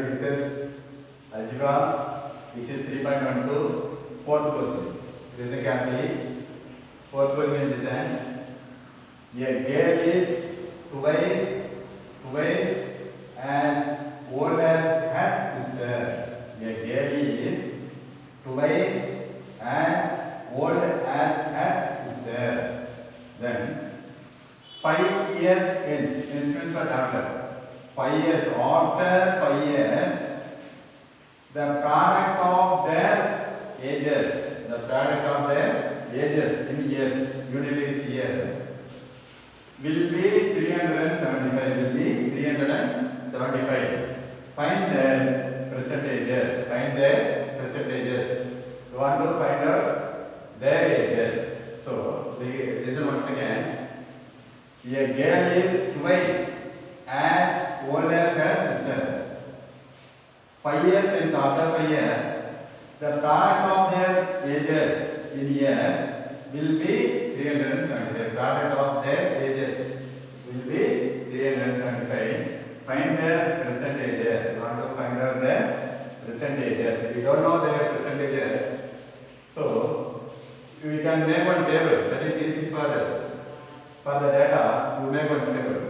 discuss algebra, which is 3.12, fourth question. This is a category. Fourth question is design. A girl is twice as old as her sister. A girl is twice as old as her sister. Then 5 years ends means what after 5 years, after 5 years, the product of their ages, in years, unit is year, will be 375. Find their percentages. You want to find out their ages. So listen once again. A girl is twice as old as her sister. 5 years is after 5 years. The product of their ages in years will be 375. Product of their ages will be 375. Find their percentages. You want to find out their percentages. We don't know their percentages. So we can make one table. That is easy for us. For the data, you make one table.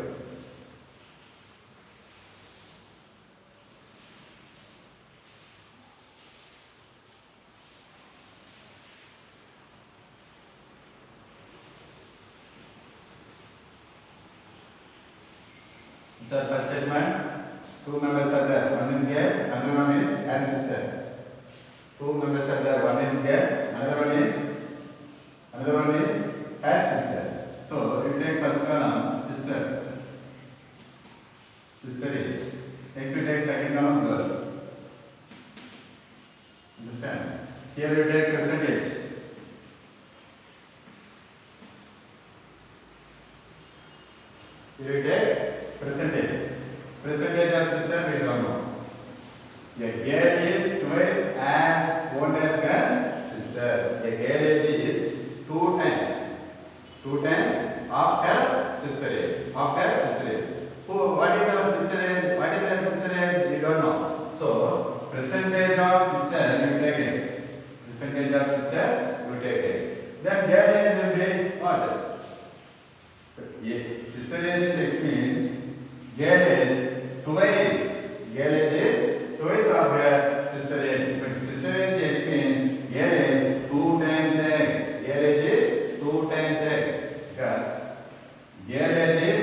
So first statement, 2 members are there. One is girl, another one is her sister. 2 members are there. One is girl, another one is her sister. So we take first column sister age. Next we take second column girl. Understand? Here we take percentage. Here we take percentage. Percentage of sister we don't know. A girl is twice as old as her sister. A girl age is 2 times of her sister age. What is our sister age? We don't know. So percentage of sister we take x. Then girl age will be what? Sister age is x means girl age is twice of her sister age. But sister age x means girl age 2 times x. Girl age is 2 times x. Because girl age is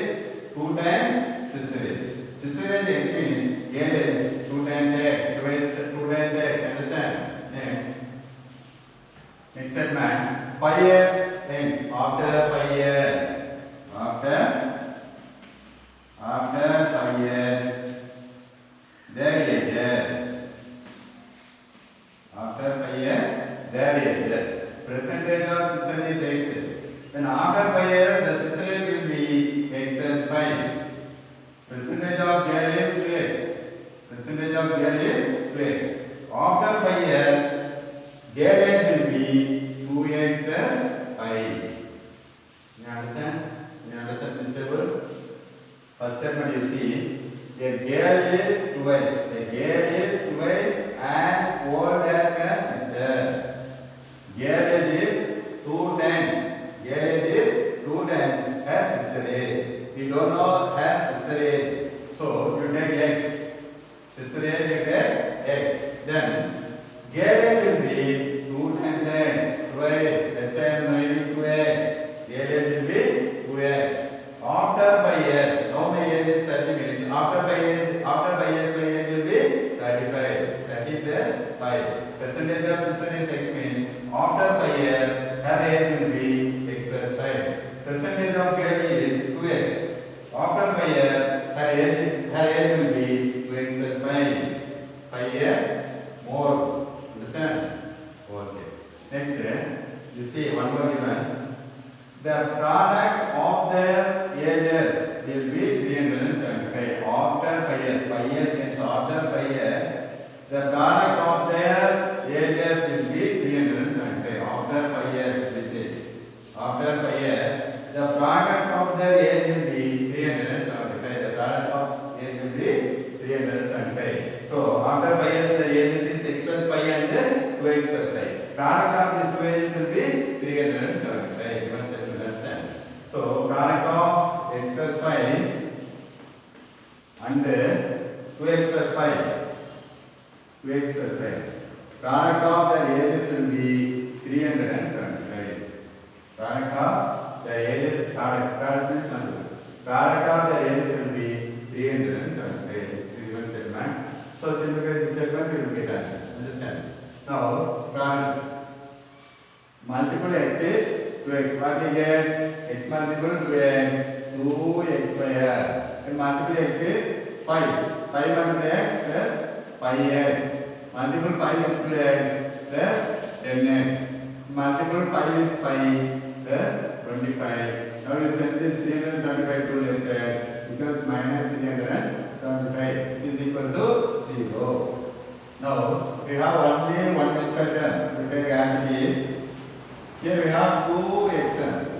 2 times sister age. Sister age x means girl age 2 times x. Twice 2 times x. Understand? Next statement. 5 years ends after 5 years. After 5 years, their ages. After 5 years, their ages. Percentage of sister is x. Then after 5 years, the sister age will be x plus 5. Percentage of girl is 2x. After 5 years, girl age will be 2x plus 5. You understand this table? First statement you see, a girl is twice as old as her sister. Girl age is 2 times her sister age. We don't know her sister age. So you take x. Sister age you take x. Then girl age will be 2 times x. Twice. That's why I am writing 2x. Girl age will be 2x. After 5 years, how many years is 30 minutes? After 5 years, my age will be 35. 30 plus 5. Percentage of sister is x means after 5 years, her age will be x plus 5. Percentage of girl is 2x. After 5 years, her age will be 2x plus 5. 5 years more. Understand? Okay. Next, you see one more given. The product of their ages will be 375. After 5 years. 5 years means after 5 years, the product of their ages will be 375. After 5 years, this age. After 5 years, the product of their age will be 375. The product of age will be 375. So x multiple 2x, 2x square. And multiply x with 5. 5 multiple x plus 5x. Multiple 5 into x plus 10x. Multiple 5 with 5 plus 25. Now you send this 375 to left side equals minus 375, which is equal to 0. Now we have only one discrete term. We take as it is. Here we have two extents.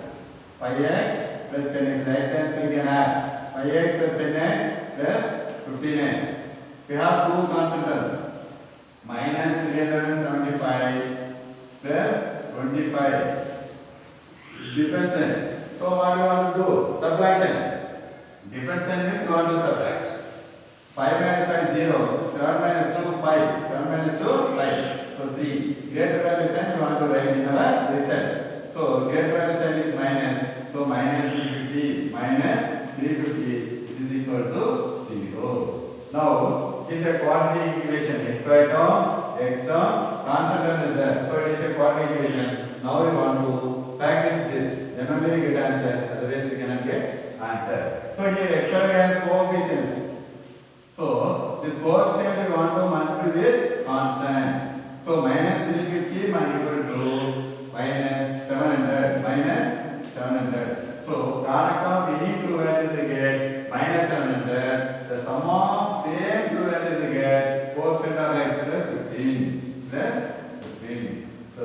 5x plus 10x. Right terms we can add 5x plus 10x plus 15x. We have two constant terms. Minus 375 plus 25. Different signs. So what you want to do? Subtraction. Different sign means you want to subtract. 5 minus 5 0. 7 minus 2 5. 7 minus 2 5. So 3. Greater value sign you want to write in our result. So greater value sign is minus. So minus 350 minus 350 which is equal to 0. Now it is a quadratic equation. X square term, x term, constant term is there. So it is a quadratic equation. Now we want to practice this. Then only we get answer. Otherwise we cannot get answer. So here x square has coefficient. So this coefficient we want to multiply with constant. So minus 350 multiplied to minus 700. Minus 700. So product of any two values we get minus 700. The sum of same two values we get coefficient of x plus 15. Plus 15. So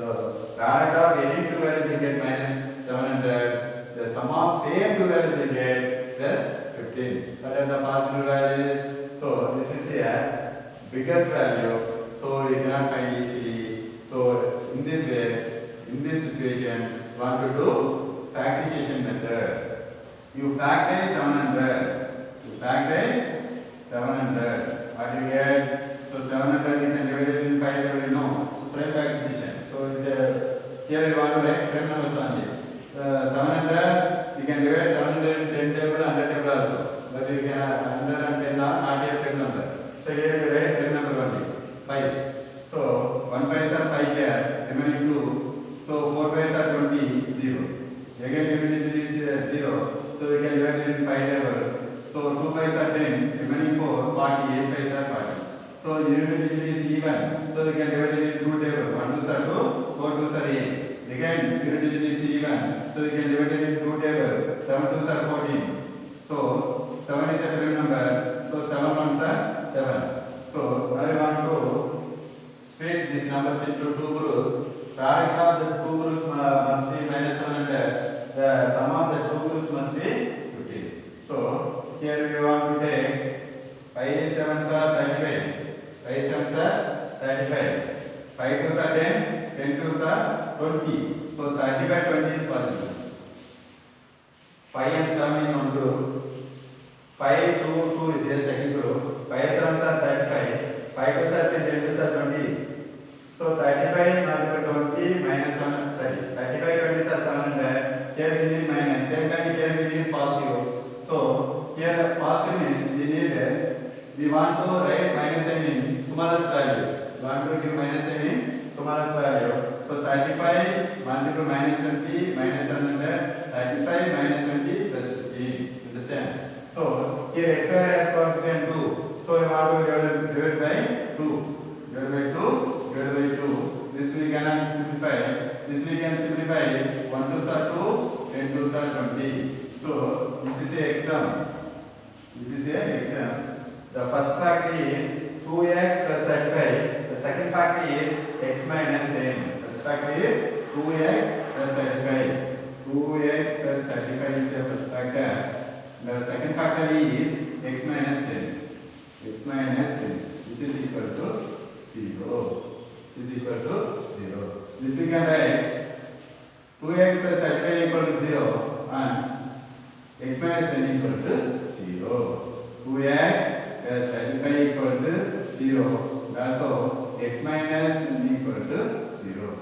product of any two values we get minus 700. The sum of same two values we get plus 15. What are the possible values? So this is here biggest value. So you cannot find easily. So in this way, in this situation, you want to do factorization method. You factorize 700. You factorize 700. What do you get? So 700 you can divide it in 5 level. No. So prime factorization. So here you want to write prime numbers only. 700 you can divide 700 in 10 table, 100 table also. But you can 110 not yet 10 number. So here you write 10 number only. 5. So 1 5s are 5 here, remaining 2. So 4 5s are 20, 0. Again dividend is 0. So we can divide it in 5 table. So 2 5s are 10, remaining 4, 40, 8 5s are 40. So unit is even. So we can divide it in 2 table. 1 2s are 2, 4 2s are 8. Again unit is even. So we can divide it in 2 table. 7 2s are 14. So 7 is a prime number. So 7 ones are 7. So I want to split these numbers into two groups. Product of the two groups must be minus 700. The sum of the two groups must be 15. So here we want to take 5 7s are 35. 5 7s are 35. 5 2s are 10. 10 2s are 20. So 35 20 is possible. 5 and 7 in one group. 5 2 2 is a second group. 5 7s are 35. 5 2s are 10. 10 2s are 20. So 35 multiplied 20 minus 7. Sorry, 35 20s are 700. Here we need minus. Same time here we need positive. So here positive means we want to write minus n in smallest value. We want to give minus n in smallest value. So 35 multiplied minus 20 minus 700. 35 minus 20 plus 15 is the same. So here x square has coefficient 2. So we want to divide by 2. Divide by 2. Divide by 2. This we cannot simplify. This we can simplify. 1 2s are 2. 10 2s are 20. So this is a x term. This is a x term. The first factor is 2x plus 35. The second factor is x minus 10. First factor is 2x plus 35. 2x plus 35 is a first factor. The second factor is x minus 10. X minus 10. This is equal to 0. This is equal to 0. This we can write 2x plus 35 equal to 0 and x minus 10 equal to 0. 2x plus 35 equal to 0. Also x minus 10 equal to 0.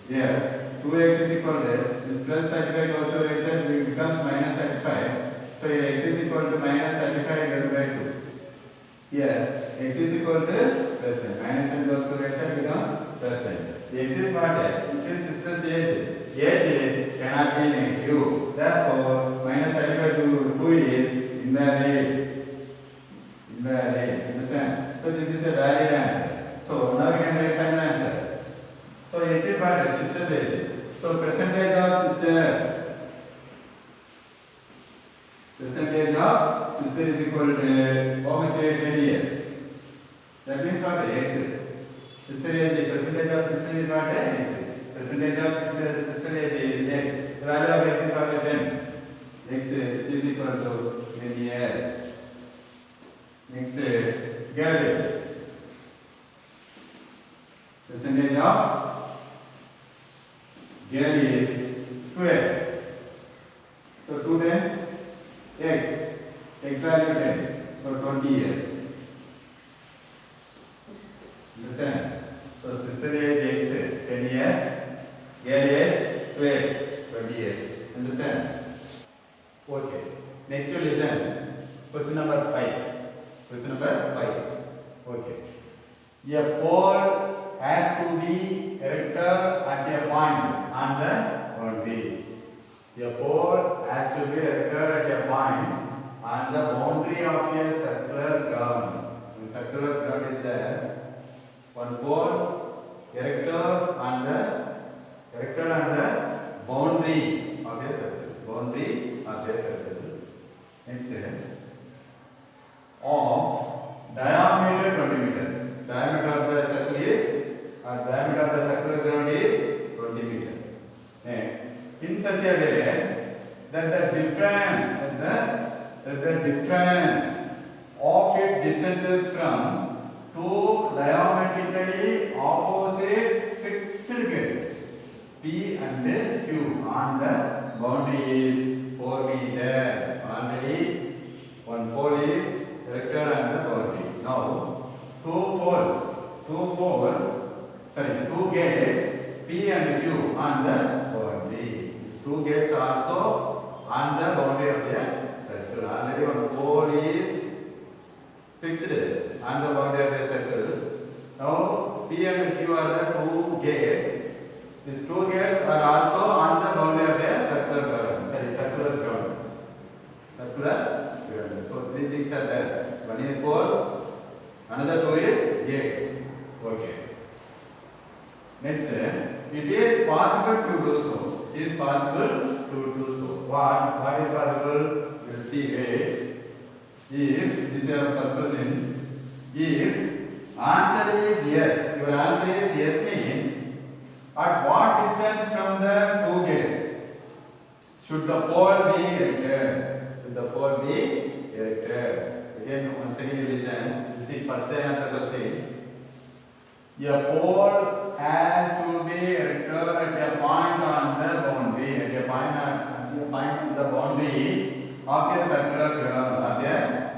Here 2x is equal to this plus 35 goes to x and becomes minus 35. So here x is equal to minus 35 divided by 2. Here x is equal to plus 10. Minus 10 goes to x and becomes plus 10. X is what? X is sister's age. Age cannot be negative. therefore minus I divided to 2 is invalid. Invalid. Understand? So this is a valid answer. So now we can write final answer. So H is what? Sister age. So percentage of sister. Percentage of sister is equal to how much? 10 years. That means what? X. Sister age. Percentage of sister is what? X. Percentage of sister age is X. The value of X is what? 10. X is equal to 10 years. Next, girl age. Percentage of girl is 2x. So 2 times x. X value 10. So 20 years. Understand? So sister age x 10 years. Girl age 2x 20 years. Understand? Okay. Next you listen. Question number 5. Question number 5. Okay. A pole has to be erected at a point on the boundary. A pole has to be erected at a point on the boundary of a circular ground. The circular ground is there. One pole erected on the boundary of a circle. Boundary of a circle. Next, of diameter 20 meter. Diameter of the circle is, diameter of the circular ground is 20 meter. Next, in such a way that the difference of its distances from two diametrically opposite fixed gates P and Q on the boundary is 4 meter. Already one pole is erected on the boundary. Now two gates P and Q on the boundary. These two gates also on the boundary of the circle. Already one pole is fixed on the boundary of the circle. Now P and Q are the two gates. These two gates are also on the boundary of the circular ground. Circular ground. So three things are there. One is pole, another two is gates. Okay. Next, it is possible to do so. It is possible to do so. What is possible? We will see. Wait. If this is your first question, if answer is yes, your answer is yes means at what distance from the two gates should the pole be erected? Should the pole be erected? Again, once again you listen. You see first time of the question. A pole has to be erected at a point on the boundary. At a point on the boundary of a circular ground. Of a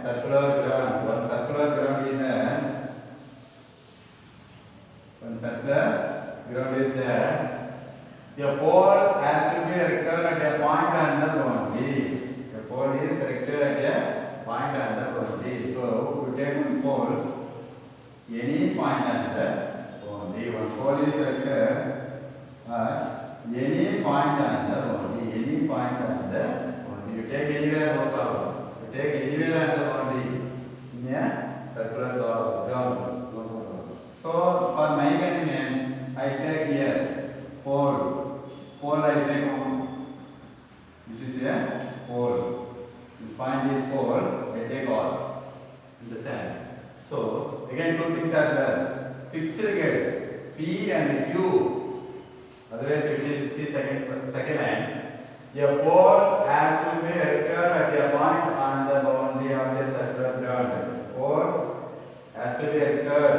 circular ground. One circular ground is there. One circular ground is there. A pole has to be erected at a point on the boundary. A pole is erected at a point on the boundary. So we take one pole. Any point on the boundary. One pole is erected at any point on the boundary. Any point on the boundary. You take anywhere, no problem. You take anywhere on the boundary. In a circular ground, no problem. So for my convenience, I take here pole. Pole I take one. This is a pole. This point is pole. I take all. Understand? So again, two things are there. Fixed gates P and Q. Otherwise, it is see second line. A pole has to be erected at a point on the boundary of the circular ground. Pole has to be erected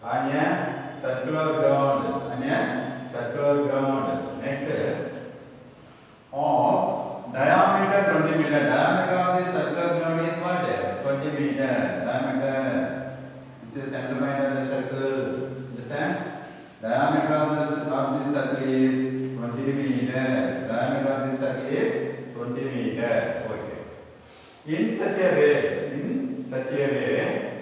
on a circular ground. On a circular ground. Next, of diameter 20 meter. Diameter of the circular ground is what? 20 meter. Diameter. This is center point of the circle. Understand? Diameter of the circle is 20 meter. Diameter of the circle is 20 meter. Okay. In such a way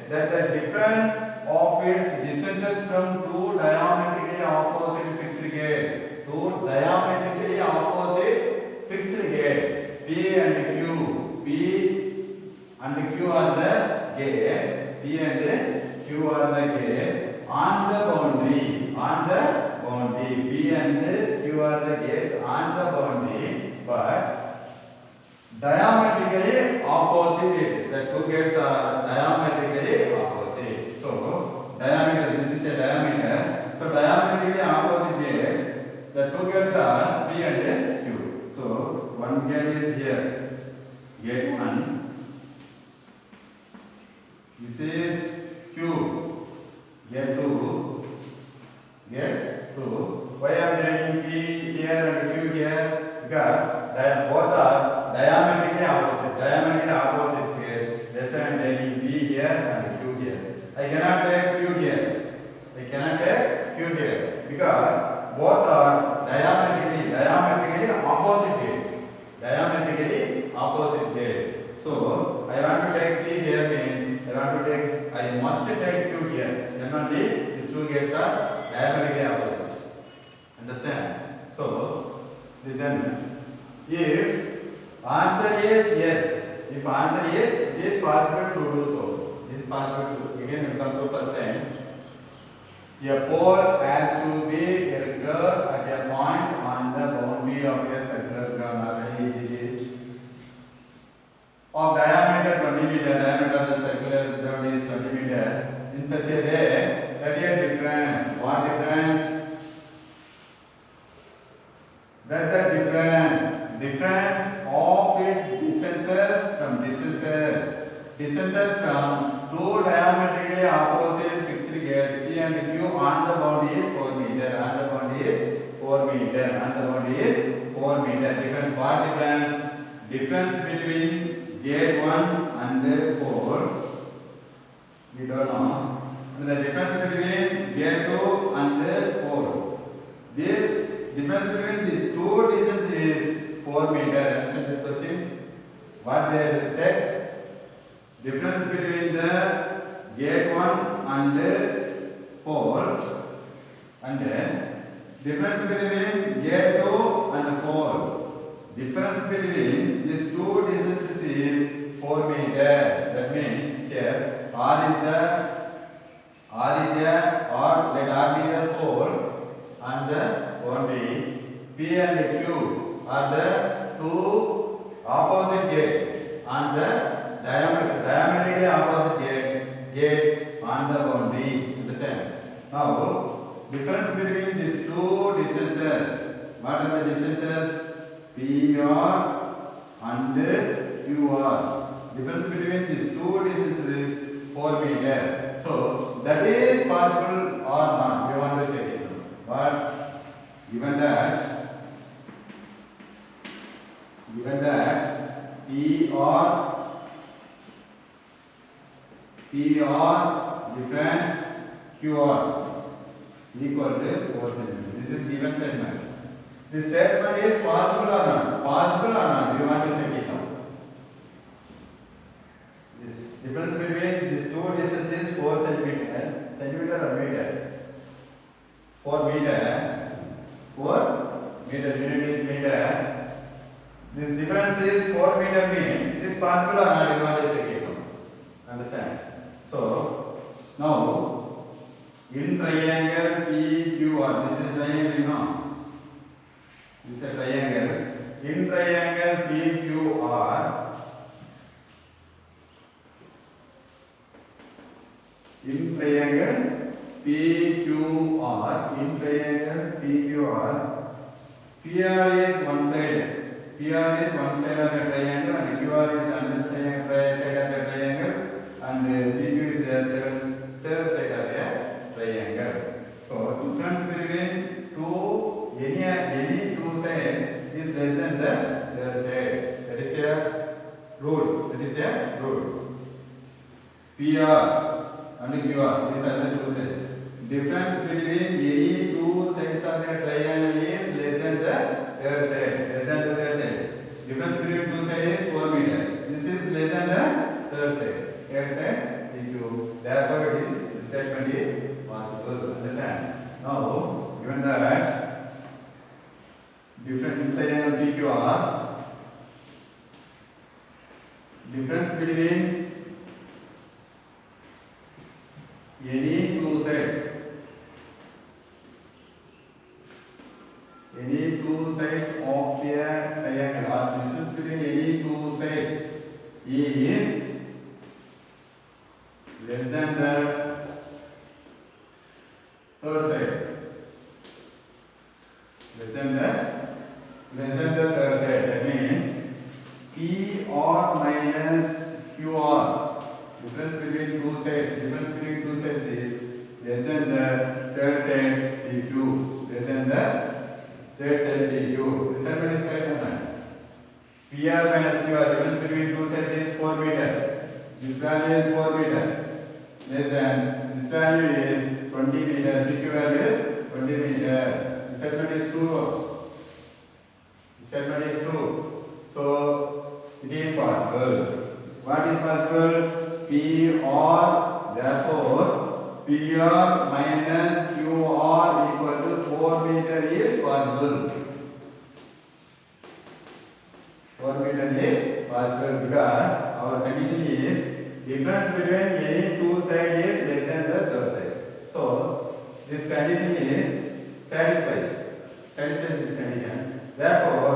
that the difference of its distances from two diametrically opposite fixed gates. Two diametrically opposite fixed gates. P and Q. P and Q are the gates. P and Q are the gates on the boundary. On the boundary. P and Q are the gates on the boundary, but diametrically opposite. The two gates are diametrically opposite. So diameter. This is a diameter. So diametrically opposite gates. The two gates are P and Q. So one gate is here. Gate 1. This is Q. Gate 2. Gate 2. Why I am taking P here and Q here? Because they both are diametrically opposite. Diametrically opposite gates. That's why I am taking P here and Q here. I cannot take Q here. I cannot take Q here because both are diametrically opposite gates. Diametrically opposite gates. So I want to take P here means I must take Q here. Then only these two gates are diametrically opposite. Understand? So listen. If answer is yes, if answer is, it is possible to do so. It is possible to, again we come to first time. A pole has to be erected at a point on the boundary of a circular ground. Of diameter 20 meter, diameter of the circular ground is 20 meter. In such a way that a difference. What difference? That the difference of its distances from two diametrically opposite fixed gates P and Q on the boundary is 4 meter. On the boundary is 4 meter. On the boundary is 4 meter. Difference. What difference? Difference between gate 1 and 4. We don't know. And the difference between gate 2 and 4. This difference between these two distances is 4 meter. Understand the question? What they said? Difference between the gate 1 and 4 and difference between gate 2 and 4. Difference between these two distances is 4 meter. That means here R is let R be the 4 and the boundary. P and Q are the two opposite gates on the diametrically opposite gates on the boundary. Understand? Now, difference between these two distances. What are the distances? PR and QR. Difference between these two distances is 4 meter. So that is possible or not? We want to check it. But given that PR difference QR equal to 4 cm. This is given statement. This statement is possible or not? Possible or not? We want to check it out. This difference between these two distances 4 centimeter. Centimeter or meter? 4 meter. 4 meter. Unit is meter. This difference is 4 meter means it is possible or not? We want to check it out. Understand? So now in triangle PQR, this is triangle, you know. This is a triangle. In triangle PQR, PR is one side. PR is one side of the triangle and QR is another side of the triangle and PQ is the third side of the triangle. So difference between any two sides is less than the third side. That is a rule. PR and QR, these are the two sides. Difference between any two sides of the triangle is less than the third side. Difference between two sides is 4 meter. This is less than the third side. Third side PQ. Therefore, this statement is possible. Understand? Now, given that different triangle PQR, difference between any two sides. Any two sides of a triangle or distance between any two sides is less than the third side. Less than the third side. That means PR minus QR. Difference between two sides. Difference between two sides is less than the third side PQ. Less than the third side PQ. This side is correct or not? PR minus QR. Difference between two sides is 4 meter. This value is 4 meter. Less than this value is 20 meter. PQ value is 20 meter. This segment is 2. This segment is 2. So it is possible. What is possible? PR, therefore PR minus QR equal to 4 meter is possible. 4 meter is possible because our condition is difference between any two sides is less than the third side. So this condition is satisfies this condition. Therefore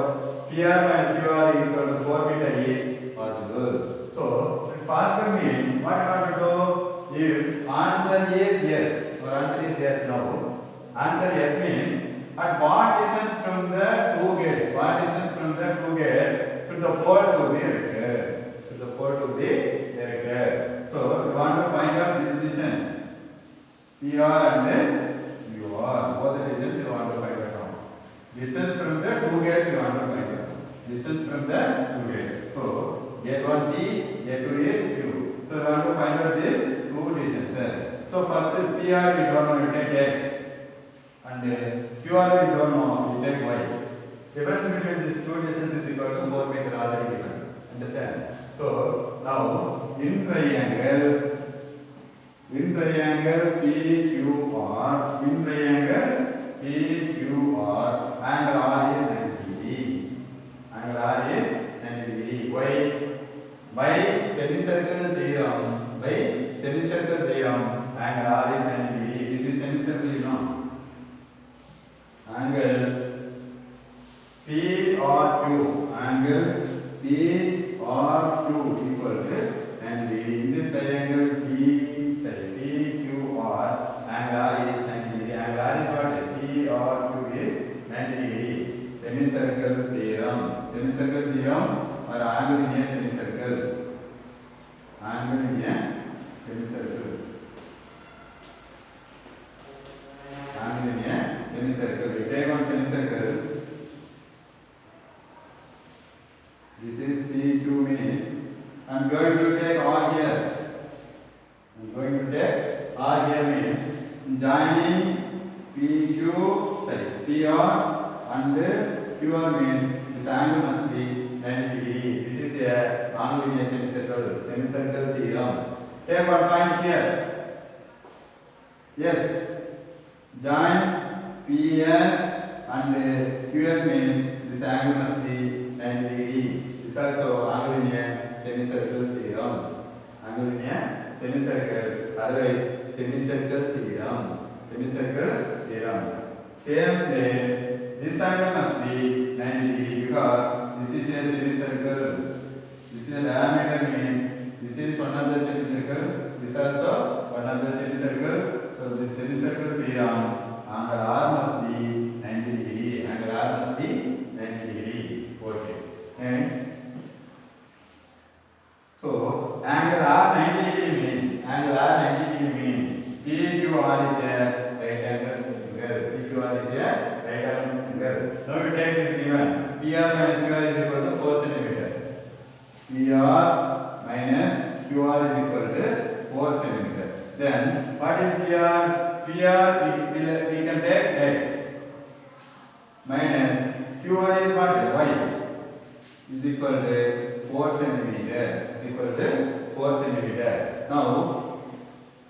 PR minus QR equal to 4 meter is possible. So possible means what you want to do? If answer is yes, our answer is yes now. Answer yes means at what distance from the two gates? What distance from the two gates should the pole to be erected? Should the pole to be erected? So we want to find out this distance. PR and UR. Both the distance you want to find out now. Distance from the two gates you want to find out. Distance from the two gates. So gate 1 P, gate 2 is Q. So we want to find out these two distances. So first is PR we don't know, you take X. And QR we don't know, you take Y. Difference between these two distances is equal to 4 meter already given. Understand? So now in triangle PQR, angle R is 90 degree. Angle R is 90 degree. Why? By semicircle theorem, angle R is 90 degree. This is semicircle, you know. Angle PRQ, angle PRQ equal to 90 degree. In this triangle PQR, angle R is 90 degree. Angle R is what? PRQ is 90 degree. Semicircle theorem. Semicircle theorem or angle in a semicircle. Angle in a semicircle. Angle in a semicircle. We take one semicircle. This is PQ means I am going to take R here. PR means joining PR and QR means this angle must be 90 degree. This is a angle in a semicircle theorem. Take one point here. Yes. Join PS and QS means this angle must be 90 degree. This is also angle in a semicircle theorem. Angle in a semicircle, otherwise semicircle theorem. Same way, this angle must be 90 degree because this is a semicircle. This is a diameter means this is one of the semicircle. This also one of the semicircle. So this semicircle theorem, angle R must be 90 degree. Angle R must be 90 degree. Okay. Next. So angle R 90 degree means PQR is a right angle. PQR is a right angle. Now we take this given. PR minus QR is equal to 4 cm. PR minus QR is equal to 4 cm. Then what is PR? PR we can take X minus QR is what? Y is equal to 4 cm. Is equal to 4 cm. Now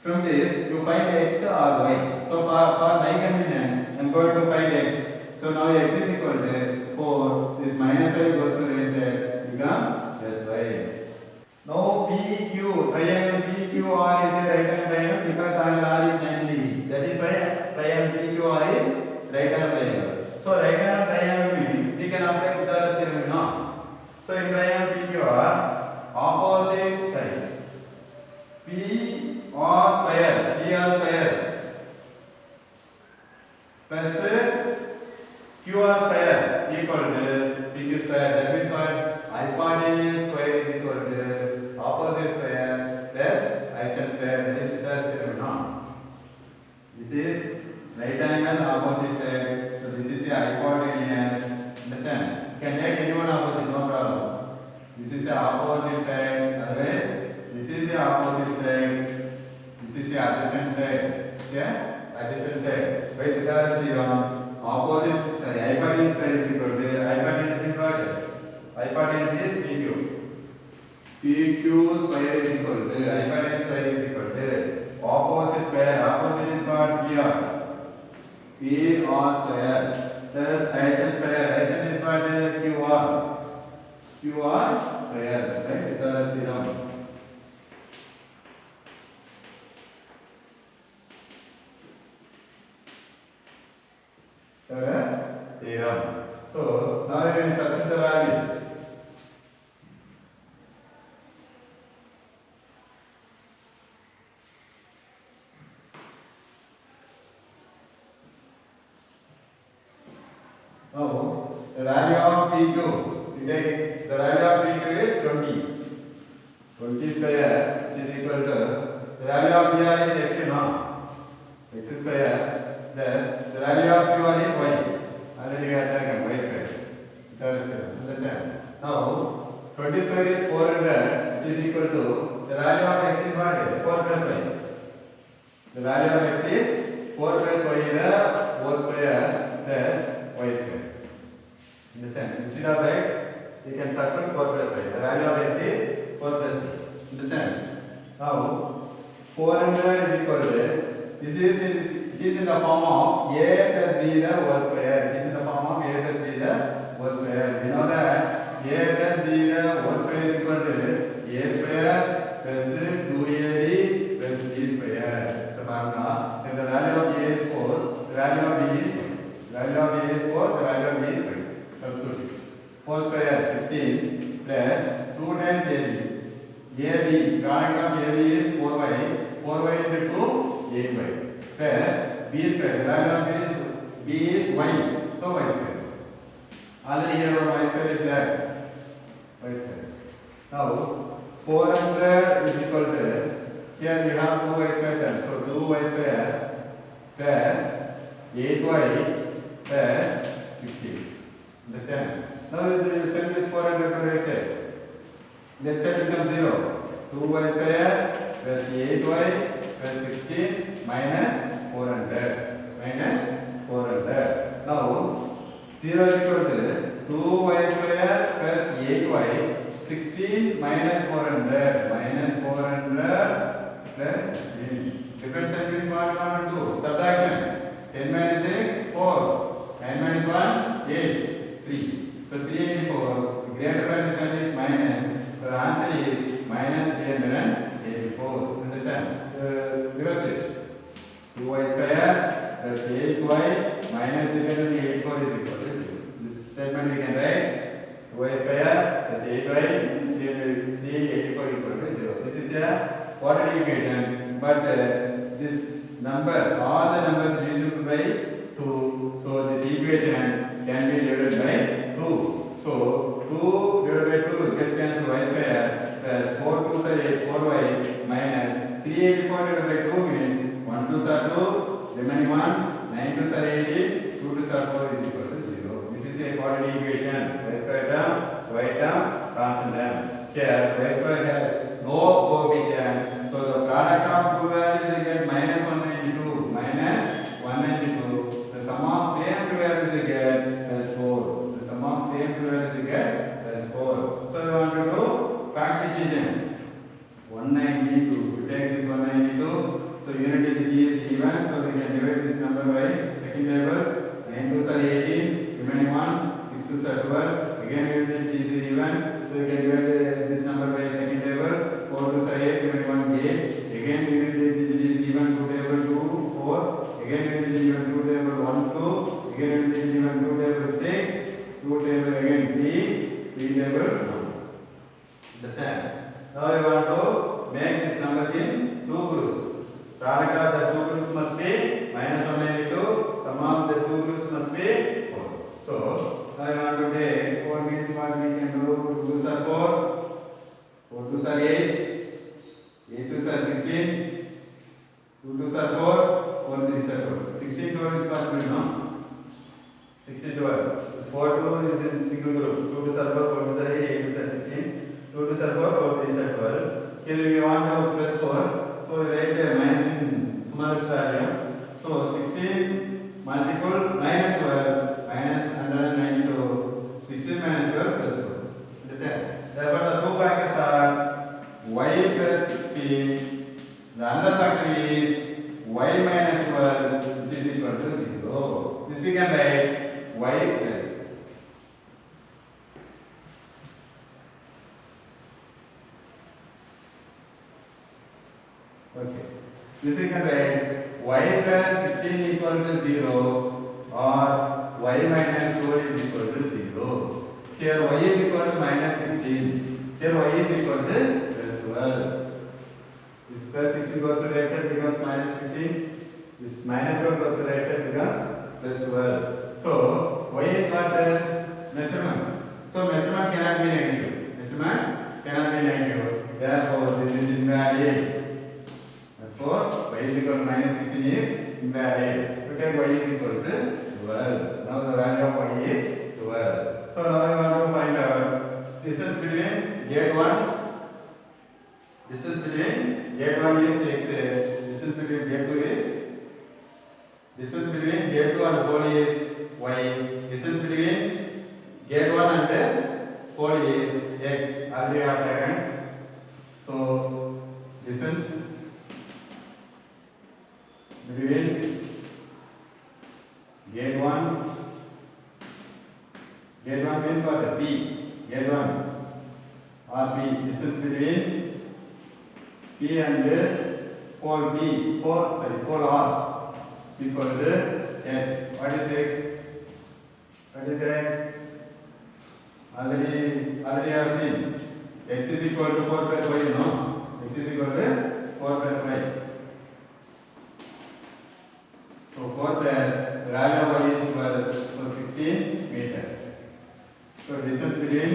from this you find X or Y. So for my convenience I am going to find X. So now X is equal to 4. This minus Y goes to right side become plus Y. Now PQ, triangle PQR is a right angle triangle because angle R is 90. That is why triangle PQR is right angle triangle. So right angle triangle means we can apply Pythagoras theorem now. So in triangle PQR, opposite side PR square plus QR square equal to PQ square. That means what? Hypotenuse square is equal to opposite square plus isosceles square. That is Pythagoras theorem now. This is right angle opposite side. So this is a hypotenuse. Understand? You can take any one opposite, no problem. This is the opposite side. Otherwise, this is the opposite side. This is the adjacent side. This is the adjacent side. By Pythagoras theorem, opposite side hypotenuse square is equal to hypotenuse is what? Hypotenuse is PQ. PQ square is equal to hypotenuse square is equal to opposite square. Opposite is what? PR. PR square plus isosceles square. Isosceles is what? QR. QR square. Right? Pythagoras theorem. Pythagoras theorem. So now we will substitute the values. Now the value of PQ, we take the value of PQ is 20. 20 square which is equal to the value of PR is x now. X square plus the value of QR is y. Already we have taken y square. Understand? Now 20 square is 400 which is equal to the value of x is what? 4 plus y. The value of x is 4 plus y the whole square plus y square. Understand? Instead of x, you can substitute 4 plus y. The value of x is 4 plus y. Understand? Now 400 is equal to it is in the form of a plus b the whole square. It is in the form of a plus b the whole square. We know that a plus b the whole square is equal to a square plus 2ab plus b square. So now, when the value of a is 4, the value of b is 1. The value of a is 4, the value of b is 1. Substitute. 4 square 16 plus 2 times ab. AB, product of AB is 4y. 4y into 2, 8y. Plus b square. The value of b is y. So y square. Already here our y square is there. Y square. Now 400 is equal to, here we have 2y square term. So 2y square plus 8y plus 16. Understand? Now we will send this 400 to right side. Left side becomes 0. 2y square plus 8y plus 16 minus 400. Minus 400. Now 0 is equal to 2y square plus 8y. 16 minus 400. Minus 400 plus 16. Different sign means what we want to do? Subtraction. 10 minus 6, 4. 9 minus 1, 8. 3. So 384. Greater value sign is minus. So the answer is minus 384. Understand? Reverse it. 2y square plus 8y minus 384 is equal to 0. This statement we can write 2y square plus 8y minus 384 equal to 0. This is a quadratic equation, but this numbers, all the numbers divisible by 2. So this equation can be divided by 2. So 2 divided by 2 gets cancelled y square plus 4 2s are 8, 4y minus 384 divided by 2 means 1 2s are 2, remaining 1, 9 2s are 18, 2 2s are 4 is equal to 0. This is a quadratic equation. Y square term, y term, constant term. Here y square has no coefficient. So the product of two values you get minus 192 minus 192. The sum of same two values you get plus 4. The sum of same two values you get plus 4. So we want to do fact decision. 192. We take this 192. So unit is even. So we can divide this number by second table. 9 2s are 18. Remaining 1. 6 2s are 12. Again unit is even. So we can divide this number by second table. Understand? Now you want to make these numbers in two groups. Product of the two groups must be minus 1 and 2. Sum of the two groups must be 4. So now you want to take 4 means what we can do? 2 2s are 4, 4 2s are 8, 8 2s are 16, 2 2s are 4, 4 3s are 12. 16 12 is possible, no? 16 12. This 4 2 is in single group. 2 2s are 4, 4 2s are 8, 8 2s are 16. 2 2s are 4, 4 3s are 12. Here we want to plus 4. So we write minus in smallest value. So 16 multiple minus 12 minus 192. 16 minus 12 plus 4. Understand? Therefore the two factors are y plus 16. The other factor is y minus 12 which is equal to 0. This we can write y z. Okay. This we can write y plus 16 equal to 0 or y minus 12 is equal to 0. Here y is equal to minus 16. Here y is equal to plus 12. This plus 16 goes to the right side becomes minus 16. This minus 12 goes to the right side becomes plus 12. So y is what? Measurements. So measurement cannot be negative. Measurements cannot be negative. Therefore this is invalid. Therefore, y is equal to minus 16 is invalid. We take y is equal to 12. Now the value of y is 12. So now we want to find out distance between gate 1. Distance between gate 1 is x. Distance between gate 2 is. Distance between gate 2 and pole is y. Distance between gate 1 and pole is x. Already have taken. So distance between gate 1 means what? P. Gate 1 or P. Distance between P and pole B. Pole R is equal to x. What is x? What is x? Already have seen. X is equal to 4 plus y, no? X is equal to 4 plus y. So 4 plus the value of y is equal to 16 meter. So distance between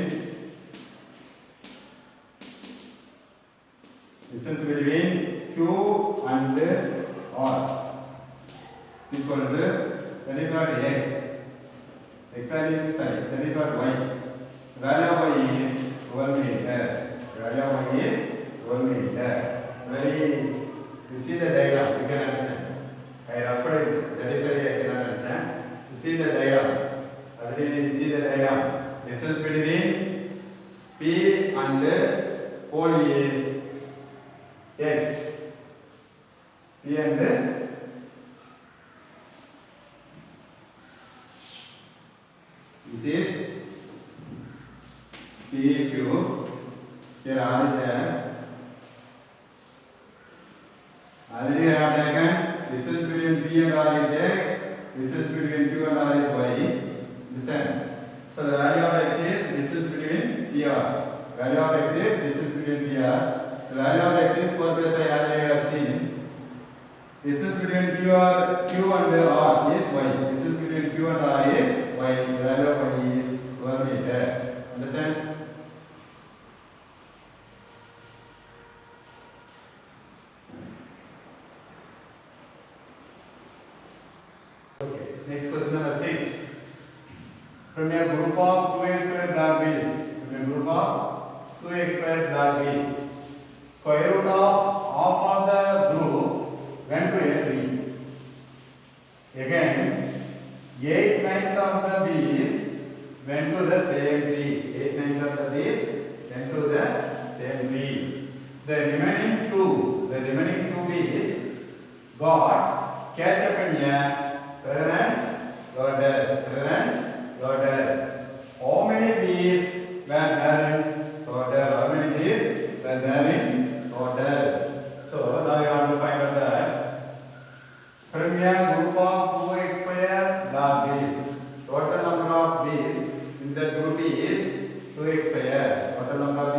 Q and R is equal to, that is what x. X value is side. That is what y. The value of y is 12 meter. The value of y is 12 meter. You see the diagram, you can understand. I referred it, that is why I cannot understand. You see the diagram. Already you see the diagram. Distance between P and pole is x. P and this is PQ. Here R is there. Already I have taken distance between P and R is x. Distance between Q and R is y. Understand? So the value of x is distance between PR. Value of x is distance between PR. The value of x is 4 plus y already have seen. Distance between Q and R is y. Distance between Q and R is y. The value of y is 12 meter. Understand? Okay. Next question number 6. From a group of 2x square block base. From a group of 2x square block base. Square root of half of the group went to a tree. Again, 8/9 of the bees went to the same tree. 8/9 of the bees went to the same tree. The remaining two bees got catch up in a parent goddess. How many bees were there in total? How many bees were there in total? So now you want to find out that from a group of 2x square block bees, total number of bees in that group is 2x square. Total number of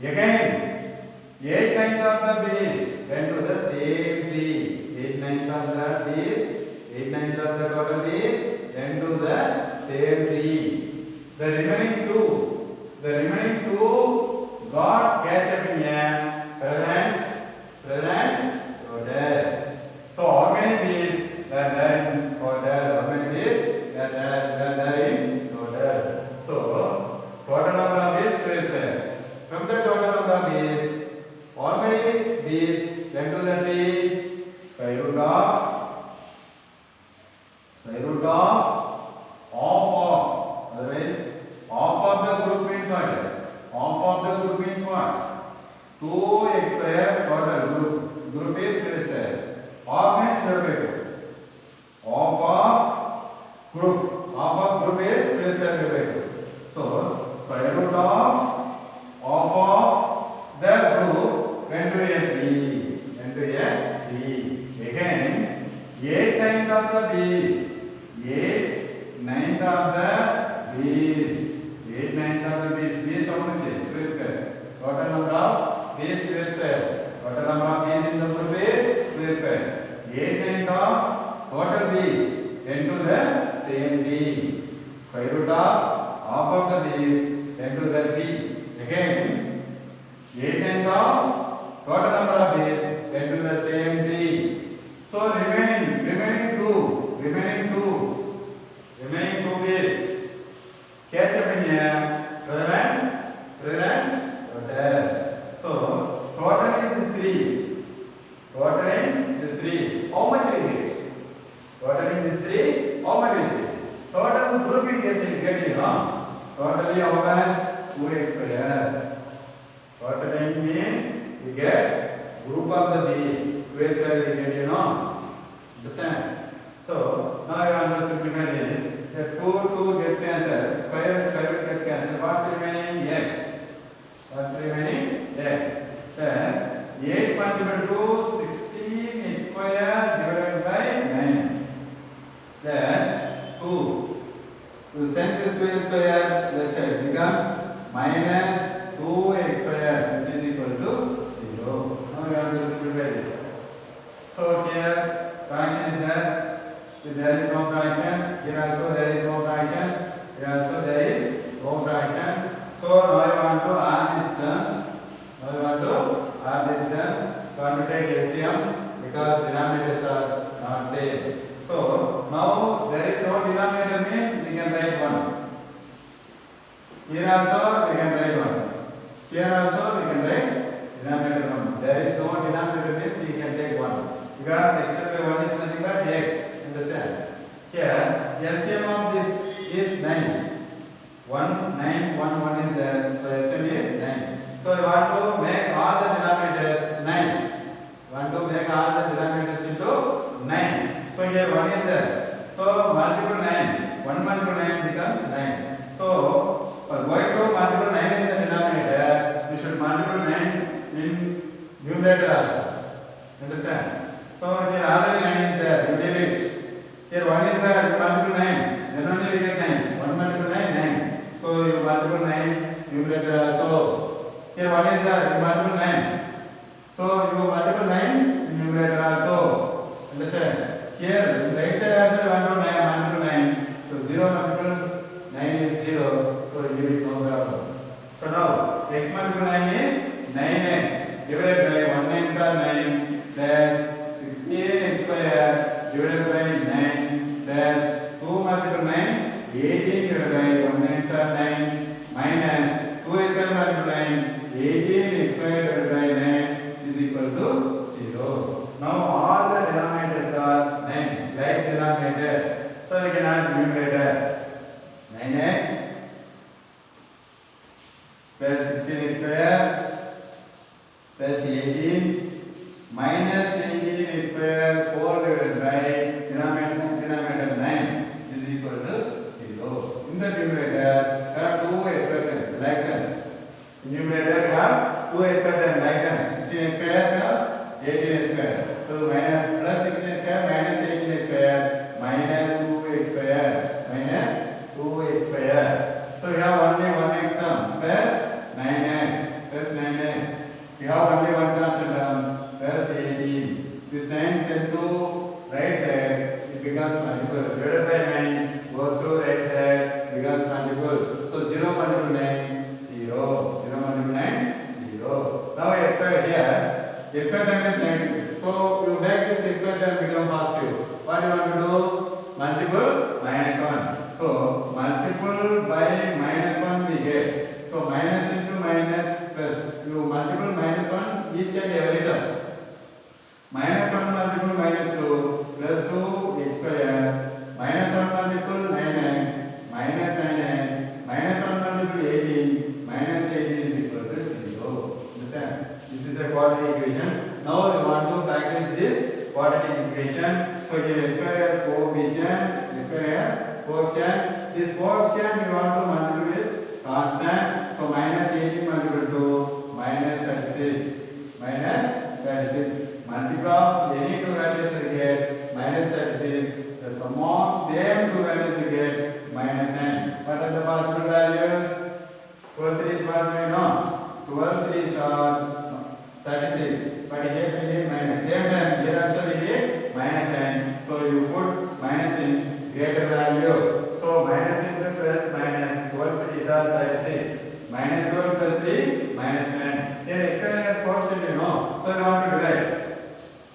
Again, 8/9 of the base went to the same tree. 8/9 of the base, 8/9 of the total base went to the same tree. The remaining two got catch up in a present lotus. So how many bees were there in total? How many bees were there in total? So total number of bees is there. From the total number of bees, how many bees went to the tree? Square root of otherwise half of the group means what? Half of the group means what? 2x square total group is square. Half means divided by 2. Half of group is square divided by 2. So square root of half of the group went to a tree. Again, 8/9 of the bees. 8/9 of the bees. 8/9 of the bees. Bees how much? Square. Total number of bees square. Total number of bees in the group is square. 8/9 of total bees went to the same tree. Square root of half of the bees went to the tree. Again, 8/9 of total number of bees went to the same tree. So remaining two bees catch up in a present lotus. So totaling this three. How much is it? Totaling this three. How much is it? Total grouping is get totally how much? 2x square. Totaling means we get group of the bees. 2x square we get understand? So now you have to simplify this. The 2 gets cancelled. Square root gets cancelled. What's remaining? X. Plus 8 multiplied to 16 x square divided by 9 plus 2. To send this to x square, let's say it becomes minus 2x square, which is equal to 0. Now we have to simplify this. So here fraction is there. If there is no fraction, here also there is no fraction. Here also there is no fraction. So now you want to add these terms. We want to take LCM because denominators are not same. So now there is no denominator means we can write 1. Here also we can write 1. Here also we can write denominator 1. There is no denominator means we can take 1 because x by 1 is nothing but x. Understand? Here LCM of this is 9. 1 is there. So LCM is 9. So we want to make all the denominators 9. Into 9. So here 1 is there. So multiple 9. 1 multiple 9 becomes 9. So for going to multiple 9 in the denominator, we should multiple 9 in numerator also. Understand? So here already 9 is there. You leave it. Here 1 is there. You multiple 9. Then only we get 9. 1 multiple 9, 9. So you multiple 9 numerator also. Here 1 is there. You multiple 9. So you multiple 9 numerator also. Understand? Here right side also you want to 9 multiple 9. So 0 multiple 9 is 0. So you will no problem. So now x multiple 9 is 9x divided by 1 9s are 9 plus 16x square divided by 9 plus 2 multiple 9 18 divided by 1 9s are 9 minus 2x square multiple 9 18x square divided by 9 is equal to 0. Now all the denominators are 9, like denominators. So we can add numerator 9x plus 16x square plus 18 minus 18x square whole divided by denominator 9 is equal to 0. In the numerator there are 2 expressions like terms. In numerator we have 2 expressions like terms. 16x square 18x square. So minus plus 16x square minus 18x square minus 2x square minus 2x square. So we have only one x term plus 9x plus 9x x square term is negative. So you make this x square term become positive. What you want to do? Multiple minus 1. So multiple by minus 1 we get. So minus into minus plus. You multiple minus 1 each and every term. Minus 1 multiple minus 2 plus 2 x square. Minus 1 multiple 9x minus 9x minus 1 multiple 18 minus 18 is equal to 0. Understand? This is a quadratic equation. Now we want to practice this quadratic equation. So here x square has coefficient, x square has coefficient. This coefficient we want to multiply with constant. So minus 18 multiple to minus 36. Minus 36. Multiply any two values you get minus 36. The sum of same two values you get minus 9. What are the possible values? 12 3s possible, no? 12 3s are 36. But here we need minus. Same time here also we need minus 9. So you put minus in greater value. So minus into plus minus. 12 3s are 36. Minus 12 plus 3 minus 9. Here x square has coefficient, you know. So you want to divide.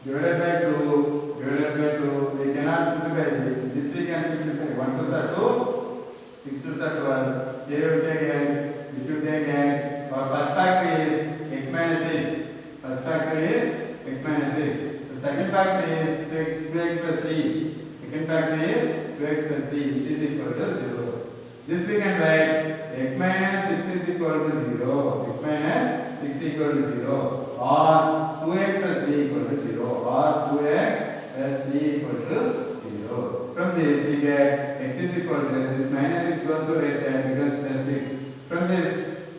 Divided by 2, divided by 2, we cannot simplify this. This we can simplify. 1 2s are 2, 6 2s are 12. Here you take x, this you take x. Our first factor is x minus 6. First factor is x minus 6. The second factor is 2x plus 3. Second factor is 2x plus 3, which is equal to 0. This we can write x minus 6 is equal to 0. X minus 6 equal to 0. Or 2x plus 3 equal to 0. Or 2x plus 3 equal to 0. From this we get x is equal to this minus 6 goes to right side becomes plus 6. From this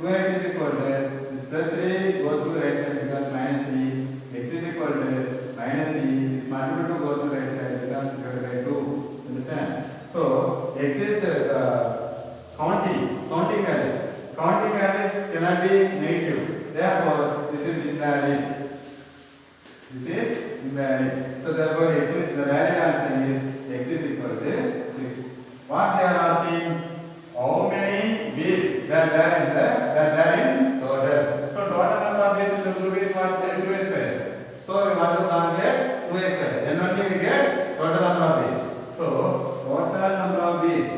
2x is equal to this plus 3 goes to right side becomes minus 3. X is equal to minus 3. This multiple 2 goes to right side becomes divided by 2. Understand? So x is counting values. Counting values cannot be negative. Therefore, this is invalid. This is invalid. So therefore, x is the valid answer is x is equal to 6. What they are asking? How many bees there in total? So total number of bees in the group is what? 2a square. So we want to calculate 2a square. Then only we get total number of bees. So total number of bees.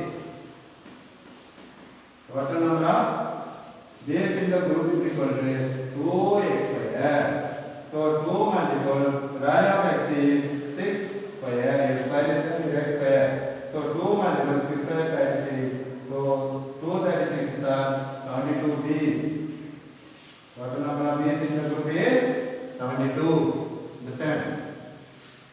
Total number of bees in the group is equal to